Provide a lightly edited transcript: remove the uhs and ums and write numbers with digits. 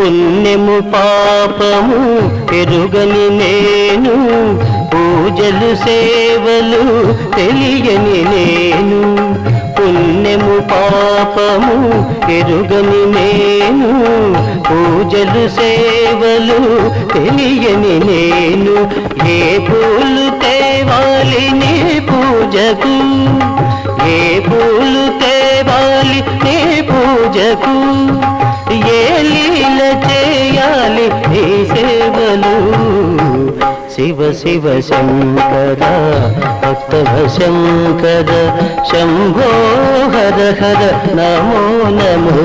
పుణ్యము పాపము ఎరుగని నేను, పూజలు సేవలు తెలియని నేను. పుణ్యము పాపము ఎరుగని నేను, పూజలు సేవలు తెలియని నేను. ఏ పూలు తేవాలి నీ పూజకు, ఏ పూలు తేవాలి నీ పూజకు, ఏ లీల చేయాలి నీ సేవలు. శివ శివ శంకర భక్తవ శంకర, శంభో హర హర నమో నమో.